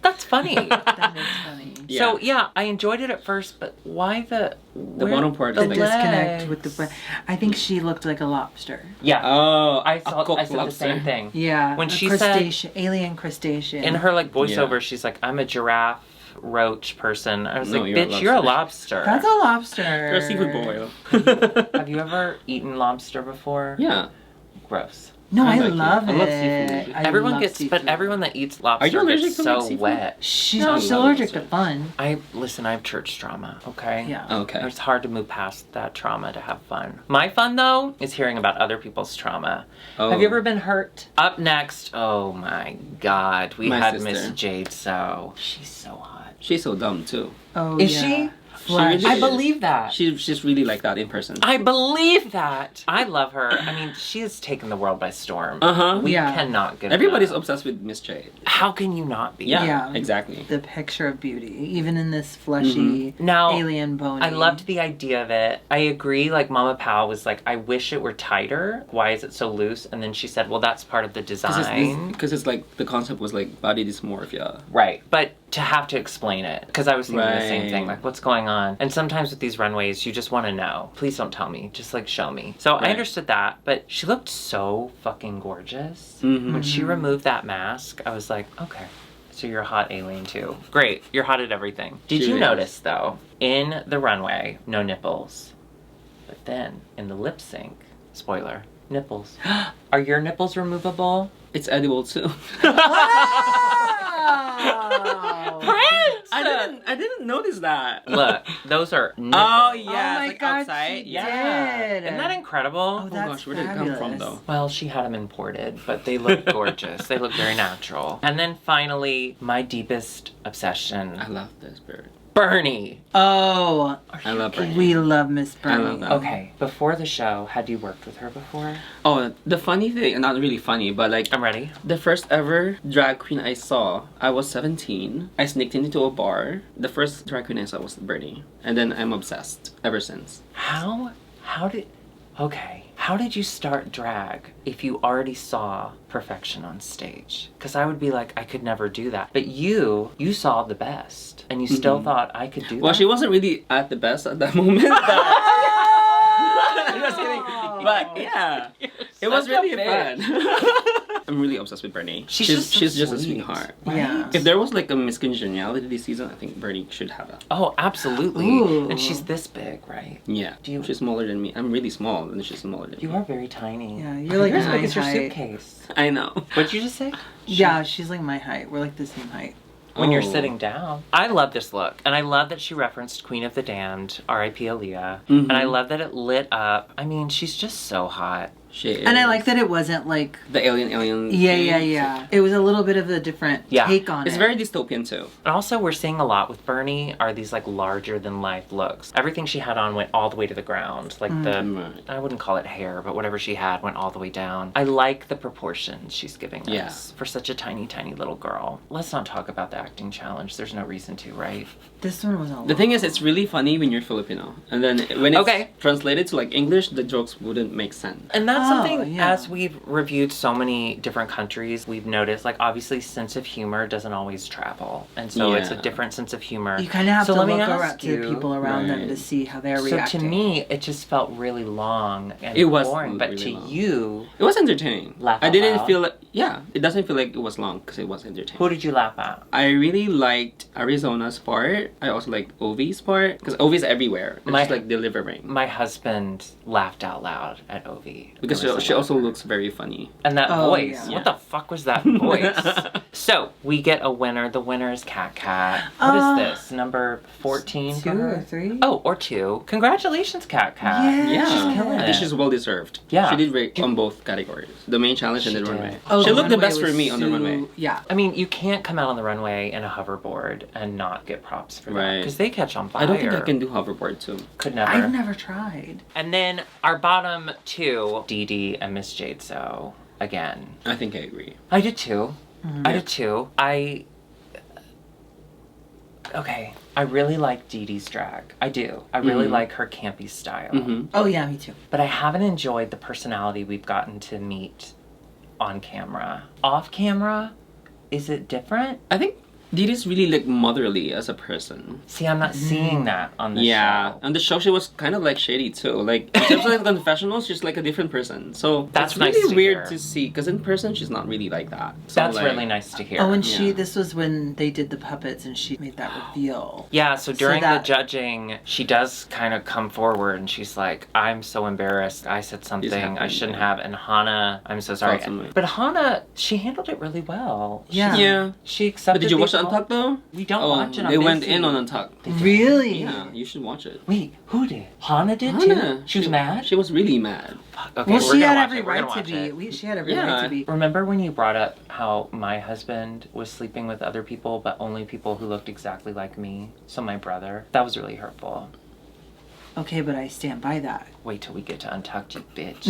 A: That's funny.
B: That is funny.
C: Yeah.
A: So yeah, I enjoyed it at first, but why the
C: bottom part
B: The
C: is like
B: disconnect with the. I think she looked like a lobster.
A: Yeah.
C: Oh,
A: I said the
C: lobster.
A: same thing.
B: Yeah.
A: When
B: a
A: she
B: crustacean, alien crustacean.
A: In her like voiceover, she's like, "I'm a giraffe roach person." I was
C: No,
A: like,
C: you're a
A: "Bitch, you're a lobster."
B: That's a lobster.
C: You're a seafood boil.
A: Have you ever eaten lobster before?
C: Yeah.
A: Gross.
B: No,
C: I
B: I
C: like it.
B: love
C: I
B: it.
C: love seafood.
A: Everyone
B: love
A: gets,
B: seafood.
A: but everyone that eats lobster
C: Are you allergic
A: gets
C: to,
A: so
C: like, seafood?
A: wet.
B: She's
C: No,
B: still
C: no,
B: allergic to
C: that's
B: fun.
A: I have church trauma. Okay.
B: Yeah.
C: Okay.
A: It's hard to move past that trauma to have fun. My fun, though, is hearing about other people's trauma.
C: Oh.
A: Have you ever been hurt? Up next, oh my God, we
C: My
A: had
C: sister.
A: Miss Jade So. She's so hot.
C: She's so dumb too.
B: Oh,
A: Is
B: yeah.
A: she?
B: Flash.
C: really
A: I
C: is.
A: believe that.
C: She's really like that in person.
A: I believe that. I love her. I mean, she has taken the world by storm.
C: Uh-huh.
A: We
B: Yeah.
A: cannot get
C: Everybody's
A: enough.
C: obsessed with Miss Jade.
A: How can you not be?
C: Yeah,
B: Yeah.
C: exactly.
B: The picture of beauty, even in this fleshy
A: Now,
B: alien bony.
A: I loved the idea of it. I agree, like Mama Pao was like, I wish it were tighter. Why is it so loose? And then she said, well, that's part of the design.
C: Because it's like the concept was like body dysmorphia.
A: Right. But to have to explain it, because I was thinking the same
C: Right.
A: thing, like, what's going on? And sometimes with these runways, you just want to know. Please don't tell me. Just like show me. So I
C: Right.
A: understood that, but she looked so fucking gorgeous.
C: Mhm.
A: When she removed that mask, I was like, okay. So you're a hot alien too. Great. You're hot at everything. Did
C: She
A: you
C: really
A: notice though, in the runway, no nipples. But then in the lip sync, spoiler, nipples. Are your nipples removable?
C: It's edible too.
B: Wow.
A: Prince!
C: I didn't notice that.
A: Look, those are nipples.
C: Oh
B: Oh
C: yeah,
B: my
C: it's like
B: God,
C: outside.
B: she
A: Yeah.
B: did.
A: Isn't that incredible?
B: Oh,
C: Oh
B: that's
C: gosh, where did it come from
B: fabulous.
C: though?
A: Well, she had them imported, but they look gorgeous. They look very natural. And then finally, my deepest obsession,
C: I love this bird.
A: Bernie.
B: Oh,
C: I love Bernie.
B: we love Miss
C: I
B: Bernie.
C: love that.
A: Okay, before the show, had you worked with her before?
C: Oh, the funny thing, not really funny, but like
A: I'm ready.
C: the first ever drag queen I saw, I was 17. I sneaked into a bar. The first drag queen I saw was Bernie. And then I'm obsessed ever since.
A: How did you start drag if you already saw perfection on stage? Because I would be like, I could never do that. But you saw the best, and you still thought I could do that?
C: Well, she wasn't really at the best at that moment, but... I'm just kidding. But yeah, it was
A: such a
C: really
A: bitch.
C: fun. I'm really obsessed with Bernie.
A: She's just so
C: she's just a
A: sweet.
C: sweetheart.
B: Yeah.
C: If there was like a Miss Congeniality this season, I think Bernie should have that.
A: Oh, absolutely.
B: Ooh.
A: And she's this big, right?
C: Yeah. She's smaller than me. I'm really small, and she's smaller than
A: You
C: me.
A: are very tiny.
B: Yeah, you're like
A: You're as
B: my
A: big as your
B: height.
A: suitcase.
C: I know.
A: What'd you just say?
B: Yeah, she's like my height. We're like the same height.
A: When you're
C: Oh.
A: sitting down. I love this look. And I love that she referenced Queen of the Damned, R.I.P. Aaliyah. And I love that it lit up. I mean, she's just so hot.
C: She is.
B: And I like that it wasn't like.
C: the alien.
B: Yeah. It was a little bit of a different
A: Yeah.
B: take on
C: It's
B: it.
C: very dystopian too.
A: And also, we're seeing a lot with Bernie are these like larger than life looks. Everything she had on went all the way to the ground. Like
C: Right.
A: I wouldn't call it hair, but whatever she had went all the way down. I like the proportions she's giving
C: Yeah.
A: us for such a tiny, tiny little girl. Let's not talk about the acting challenge. There's no reason to, right?
B: This one was a lot.
C: The thing is, it's really funny when you're Filipino, and then when it's
A: Okay.
C: translated to like English, the jokes wouldn't make sense.
A: And that's that's something,
B: yeah.
A: as we've reviewed so many different countries, we've noticed, like, obviously sense of humor doesn't always travel. And so it's a different sense of humor.
B: You kind of have
A: so
B: to
A: let me
B: look
A: ask
B: around to
A: you,
B: the people around them to see how they're reacting.
A: So to me, it just felt really long and
C: It was
A: boring. But
C: really
A: to
C: long.
A: you,
C: It was entertaining.
A: Laugh
C: I
A: out
C: didn't
A: loud?
C: feel like, it doesn't feel like it was long because it was entertaining.
A: who did you laugh at?
C: I really liked Arizona's part. I also liked Ovi's part because Ovi's everywhere. It's just like delivering.
A: My husband laughed out loud at Ovi.
C: Because she also looks very funny.
A: And that voice.
B: Yeah.
A: What the fuck was that voice? So, we get a winner. The winner is Cat Cat. What is this? Number 14 for
B: 2
A: her?
B: or 3?
A: Oh, or 2. Congratulations, Cat Cat.
B: Yeah.
A: She's killing
C: I
A: it.
C: think she's well deserved.
A: Yeah.
C: She did great on both categories. The main challenge and
A: She
C: the
A: did.
C: runway.
B: Oh,
C: She
B: the
C: looked the
B: runway
C: best for
B: was
C: me on the runway.
B: Yeah.
A: I mean, you can't come out on the runway in a hoverboard and not get props for that.
C: Right.
A: Because they catch on fire.
C: I don't think I can do hoverboard too.
A: Could never.
B: I've never tried.
A: And then our bottom 2, Dee Dee and Miss Jade So, again.
C: I think I agree.
A: I did too. I did too. Okay, I really like Dee Dee's drag. I do. I really like her campy style.
B: Oh, yeah, me too.
A: But I haven't enjoyed the personality we've gotten to meet on camera. Off camera, is it different?
C: I think Didi's really like motherly as a person.
A: See, I'm not seeing that on the
C: Yeah,
A: show.
C: on the show she was kind of like shady too. Like in terms of like confessionals, she's like a different person. So
A: That's
C: it's really
A: nice to
C: weird
A: hear.
C: to see because in person she's not really like that. So,
A: That's
C: like,
A: really nice to hear.
B: Oh, and
C: Yeah.
B: this was when they did the puppets and she made that reveal.
A: Yeah, so during
B: that-
A: the judging, she does kind of come forward and she's like, I'm so embarrassed. I said something I
C: happened,
A: shouldn't
C: yeah.
A: have. And Hannah, I'm so sorry.
C: Felt something.
A: But Hannah, she handled it really well.
B: Yeah.
C: Yeah.
A: She accepted
C: But did you watch
A: the
C: the Untucked though?
A: We don't watch it. I'm
C: They went
A: busy.
C: in on Untucked.
B: Really?
C: Yeah, you should watch it.
A: Wait, who did? Hannah did
C: Hannah,
A: too? She was mad?
C: She was really mad.
A: Fuck, okay,
B: Well,
A: we're
B: she
A: gonna
B: had
A: watch
B: every
A: it. We're
B: right
A: gonna
B: to
A: watch
B: be.
A: it.
B: She had every
C: Yeah.
B: right to be.
A: Remember when you brought up how my husband was sleeping with other people, but only people who looked exactly like me? So my brother. That was really hurtful.
B: Okay, but I stand by that.
A: Wait till we get to Untucked, you bitch.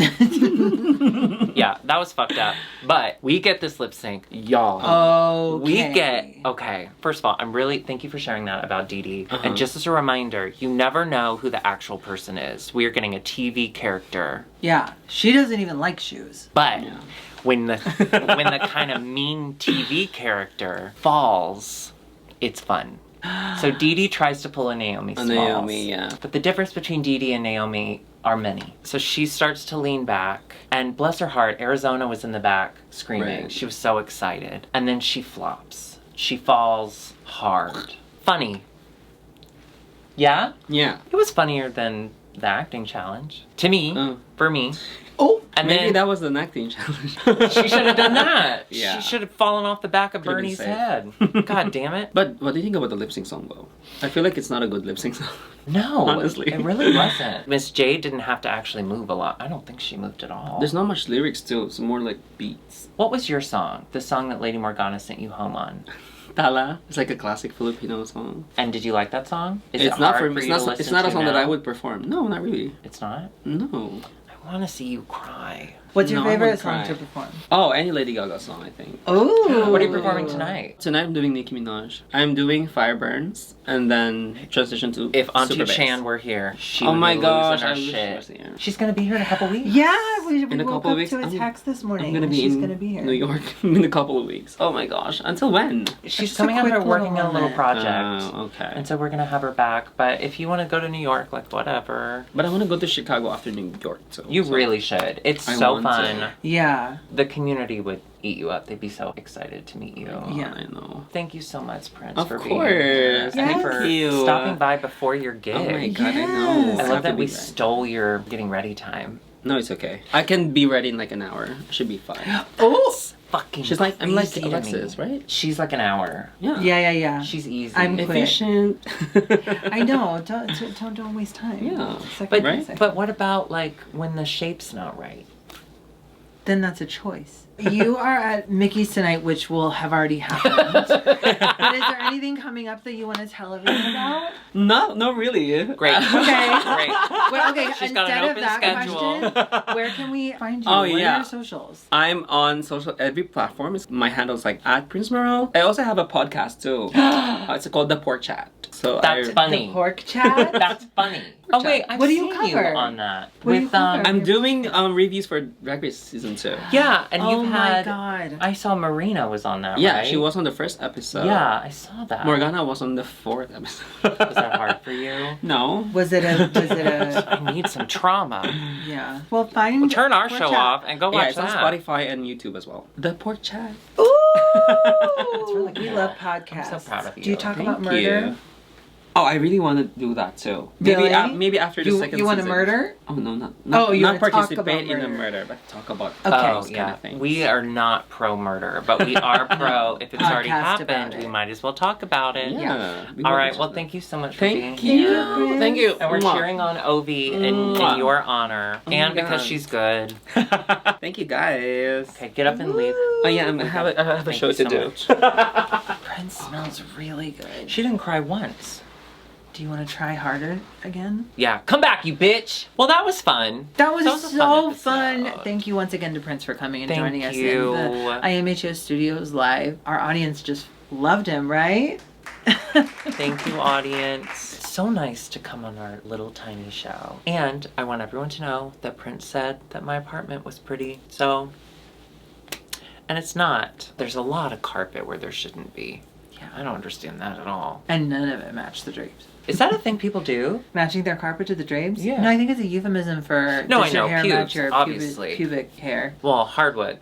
A: Yeah, that was fucked up. But we get this lip sync, y'all.
B: Okay.
A: We get, okay, first of all, thank you for sharing that about Dee Dee. And just as a reminder, you never know who the actual person is. We are getting a TV character.
B: Yeah, she doesn't even like shoes.
A: But
C: Yeah.
A: when the kind of mean TV character falls, it's fun. So Dee Dee tries to pull a Naomi Smalls.
C: Naomi, yeah.
A: But the difference between Dee Dee and Naomi are many. So she starts to lean back, and bless her heart, Arizona was in the back screaming.
C: Right.
A: She was so excited. And then she flops. She falls hard. Funny. Yeah?
C: Yeah.
A: It was funnier than the acting challenge. To me.
C: Oh.
A: For me.
B: Oh,
A: And
C: Maybe
A: then
C: that was an acting challenge.
A: she should have done that.
C: Yeah.
A: She should have fallen off the back of
C: Could've been
A: Bernie's
C: safe.
A: head. God damn it.
C: But what do you think about the lip sync song though? I feel like it's not a good lip sync song.
A: No,
C: Honestly.
A: it really wasn't. Miss Jade didn't have to actually move a lot. I don't think she moved at all.
C: There's not much lyrics too. It's more like beats.
A: What was your song? The song that Lady Morgana sent you home on.
C: Tala. It's like a classic Filipino song.
A: And did you like that song? Is
C: It's
A: it
C: not
A: hard
C: for me.
A: you to
C: It's
A: listen
C: not a
A: to
C: song that
A: now?
C: I would perform. No, not really.
A: It's not?
C: No.
A: I want to see you cry.
B: what's your
C: No, I
B: favorite
C: wouldn't
B: song
C: cry.
B: to perform?
C: Oh, any Lady Gaga song, I think.
B: Oh,
A: What are you performing tonight?
C: Tonight I'm doing Nicki Minaj. I'm doing Fire Burns and then transition to
A: If Auntie
C: Super Bass.
A: Chan were here, she
C: Oh
A: would
C: my
A: be
C: gosh,
A: losing her
C: I wish she
A: shit.
C: was here.
A: She's gonna be here in a couple weeks.
B: Yeah, we
C: In a
B: woke
C: couple
B: up
C: of weeks,
B: to a
C: I'm-
B: text this morning.
C: I'm gonna
B: and
C: be
B: she's
C: in
B: gonna be here.
C: New York in a couple of weeks. Oh my gosh. Until when?
A: She's
B: Just a
A: coming out
B: quick
A: here working
B: little
A: on a little
B: moment.
A: project.
C: Oh, okay.
A: And so we're gonna have her back. But if you want to go to New York, like whatever.
C: But I want to go to Chicago after New York too.
A: You
C: so-
A: really should. It's
C: I
A: so
C: want
A: fun.
C: to.
B: Yeah.
A: The community would eat you up. They'd be so excited to meet you.
B: Yeah.
C: I know.
A: Thank you so much, Prince,
C: Of
A: for being here.
C: course.
A: And
B: Thank
A: for
C: you.
A: stopping by before your gig.
C: Oh my god, I
B: Yes.
C: know.
A: I
C: have
A: love
C: to
A: that
C: be
A: we
C: ready.
A: stole your getting ready time.
C: No, it's okay. I can be ready in like an hour. I should be fine.
B: Oh.
A: Fucking
C: She's like, I'm like
A: crazy to me.
C: Alexis, right?
A: She's like an hour.
C: Yeah.
B: Yeah.
A: She's easy.
B: I'm quick.
C: Efficient.
B: I know. Don't waste time.
C: Yeah.
B: Second
A: but
C: Right?
A: but what about like when the shape's not right?
B: Then that's a choice. You are at Mickey's tonight, which will have already happened. But is there anything coming up that you want to tell everyone about?
C: No, not really.
A: Great.
B: Okay.
A: Great.
B: Well, okay,
A: She's got
B: instead
A: an
B: of
A: open
B: that
A: schedule.
B: question, where can we find you?
C: Oh,
B: What
C: yeah.
B: are your socials?
C: I'm on every platform. My handle's like @PrinceMorel. I also have a podcast too. It's called The Pork Chat. So
A: That's
C: I,
A: funny.
B: The pork chat?
A: That's funny. Oh wait, I've
B: What do you
A: seen you
B: cover?
A: on that.
B: What do you
A: With
B: cover?
C: I'm doing reviews for Drag Race season 2.
A: Yeah, and
B: Oh
A: you've
B: my
A: had.
B: God.
A: I saw Marina was on that.
C: Yeah,
A: right?
C: she was on the first episode.
A: Yeah, I saw that.
C: Morgana was on the 4th episode.
A: Was that hard for you?
C: No.
B: Was it a
A: I need some trauma.
B: yeah. Well, find
A: Turn our
B: Pork
A: show
B: Chop.
A: off and go
C: Yeah,
A: watch
C: it's on
A: that.
C: Spotify and YouTube as well. The Pork Chat.
B: Ooh!
A: really
B: We
A: cool.
B: love podcasts.
A: I'm so proud of
B: Do you
A: you.
B: talk
C: Thank
B: about murder?
C: you. Oh, I really want to do that too. Maybe
B: Really?
C: maybe after the second
B: You want to
C: season.
B: murder?
C: Oh no, not
B: Oh, you
C: not
B: wanna talk
C: participate
B: about
C: in a
B: murder.
C: murder, but talk about
B: Okay.
A: Oh,
C: those
A: yeah.
C: kind of things.
A: We are not pro murder, but we are pro if it's already
B: Podcast about
A: happened,
B: it.
A: we might as well talk about it.
C: Yeah. we
A: All
C: will
A: right,
C: do
A: well,
C: that.
A: thank you so much for
C: Thank
A: being here.
B: you.
C: Thank you.
A: And we're
C: Mwah.
A: cheering on Ovi in
C: Mwah.
A: your honor,
C: Oh
A: and
C: my
A: because
C: God.
A: she's good.
C: Thank you guys.
A: Okay, get up and leave.
C: Oh yeah, I have a
A: Thank
C: show
A: you
C: to
A: so
C: do.
A: much.
B: Prince smells really good.
A: She didn't cry once.
B: Do you want to try harder again?
A: Yeah, come back, you bitch. Well, that was fun.
B: That was
A: a
B: so
A: fun
B: fun.
A: episode.
B: Thank you once again to Prince for coming and
A: Thank
B: joining us
A: you.
B: in the IMHO studios live. Our audience just loved him, right?
A: Thank you, audience. So nice to come on our little tiny show. And I want everyone to know that Prince said that my apartment was pretty. So, and it's not. There's a lot of carpet where there shouldn't be. Yeah, I don't understand that at all.
B: And none of it matched the drapes.
A: Is that a thing people do?
B: Matching their carpet to the drapes?
A: Yeah.
B: No, I think it's a euphemism for
A: No,
B: does
A: I
B: your
A: know,
B: hair
A: pubes,
B: match your
A: obviously.
B: pubic hair.
A: Well, hardwood.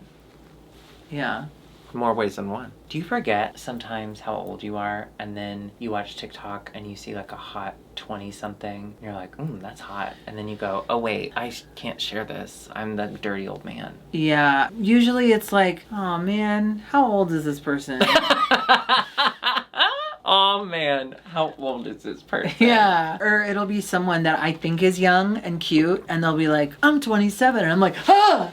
B: Yeah.
A: More ways than one. Do you forget sometimes how old you are and then you watch TikTok and you see like a hot 20-something? You're like, that's hot. And then you go, oh wait, I can't share this. I'm the dirty old man.
B: Yeah. Usually it's like, oh man, how old is this person?
A: Oh man, how old is this person?
B: Yeah. Or it'll be someone that I think is young and cute and they'll be like, I'm 27. And I'm like, ah!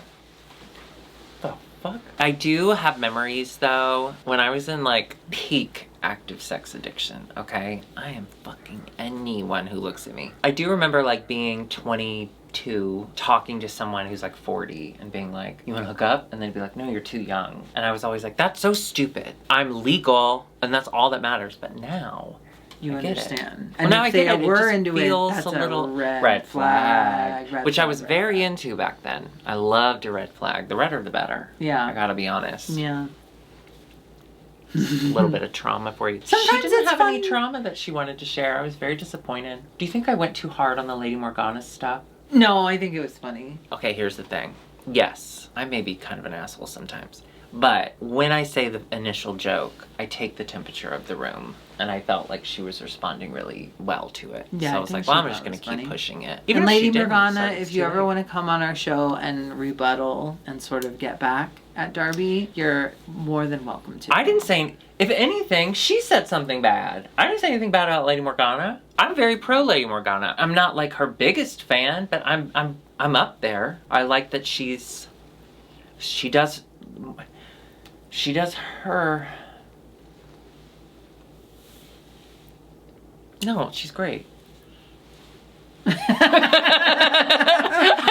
A: The fuck? I do have memories though, when I was in like peak active sex addiction, okay? I am fucking anyone who looks at me. I do remember like being 22, talking to someone who's like 40 and being like, you wanna hook up? And they'd be like, no, you're too young. And I was always like, that's so stupid. I'm legal and that's all that matters. But now,
B: You
A: I get it.
B: understand.
A: Well,
B: And
A: now
B: if
A: I get
B: they
A: it. It
B: were
A: just
B: into
A: feels
B: it, that's
A: a little
B: red flag. Red
A: which I
B: flag,
A: was
B: red
A: very
B: flag.
A: into back then. I loved a red flag. The redder the better.
B: Yeah.
A: I gotta be honest.
B: Yeah.
A: A little bit of trauma for you.
B: Sometimes
A: she didn't
B: it's
A: have any
B: fun.
A: trauma that she wanted to share. I was very disappointed. Do you think I went too hard on the Lady Morgana stuff?
B: No, I think it was funny.
A: Okay, here's the thing. Yes, I may be kind of an asshole sometimes. But when I say the initial joke, I take the temperature of the room. And I felt like she was responding really well to it.
B: Yeah,
A: so
B: I
A: I was
B: think
A: like,
B: she
A: well, I'm
B: thought
A: just
B: it
A: going
B: was
A: to keep
B: funny.
A: pushing it.
B: And
A: if
B: Lady
A: she didn't,
B: Morgana,
A: so
B: if
A: it's
B: you
A: too
B: ever
A: late.
B: want to come on our show and rebuttal and sort of get back at Darby, you're more than welcome to.
A: I didn't say, if anything, she said something bad. I didn't say anything bad about Lady Morgana. I'm very pro Lady Morgana. I'm not like her biggest fan, but I'm up there. I like that she does her. No, she's great. I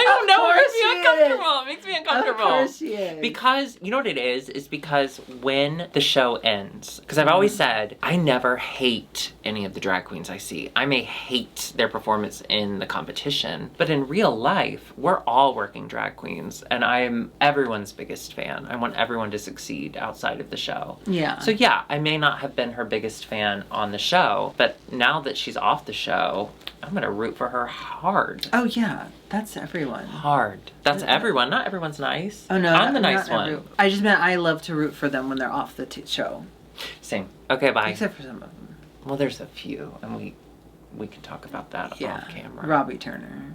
A: don't know. It makes me uncomfortable. It makes me uncomfortable.
B: Of course she is.
A: Because, you know what it is? It's because when the show ends, because I've always said, I never hate any of the drag queens I see. I may hate their performance in the competition, but in real life, we're all working drag queens, and I am everyone's biggest fan. I want everyone to succeed outside of the show.
B: Yeah.
A: So yeah, I may not have been her biggest fan on the show, but now that she's off the show, I'm gonna root for her hard.
B: Oh yeah, that's everyone.
A: Hard. That's everyone. Not everyone's nice.
B: Oh no,
A: I'm the
B: not
A: nice one.
B: I just meant I love to root for them when they're off the show.
A: Same. Okay, bye.
B: Except for some of them.
A: Well, there's a few, and we can talk about that
B: Yeah.
A: off camera.
B: Robbie Turner.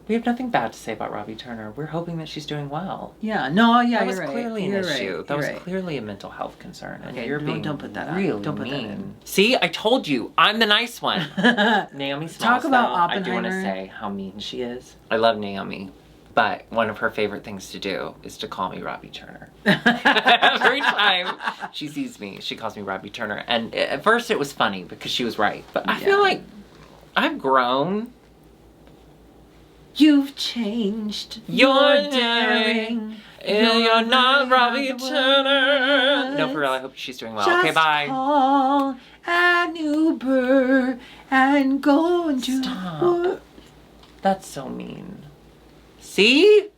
A: We have nothing bad to say about Robbie Turner. We're hoping that she's doing well.
B: Yeah. No. Yeah.
A: That was
B: you're right.
A: clearly an
B: You're
A: issue.
B: right.
A: That was
B: You're right.
A: clearly a mental health concern, and
B: Okay,
A: you're being
B: don't put that out.
A: really
B: Don't put that
A: mean.
B: in.
A: See, I told you, I'm the nice one. Naomi Smalls,
B: Talk about
A: though, I do want to
B: Oppenheimer.
A: say how mean she is. I love Naomi, but one of her favorite things to do is to call me Robbie Turner. Every time she sees me, she calls me Robbie Turner. And at first it was funny because she was right. But I feel like I've grown.
B: You've changed.
A: You're
B: You're daring.
A: You're not Robbie Turner. No, for real, I hope she's doing well.
B: Just
A: okay, bye.
B: Call an Uber and go into
A: Stop.
B: work.
A: That's so mean. See?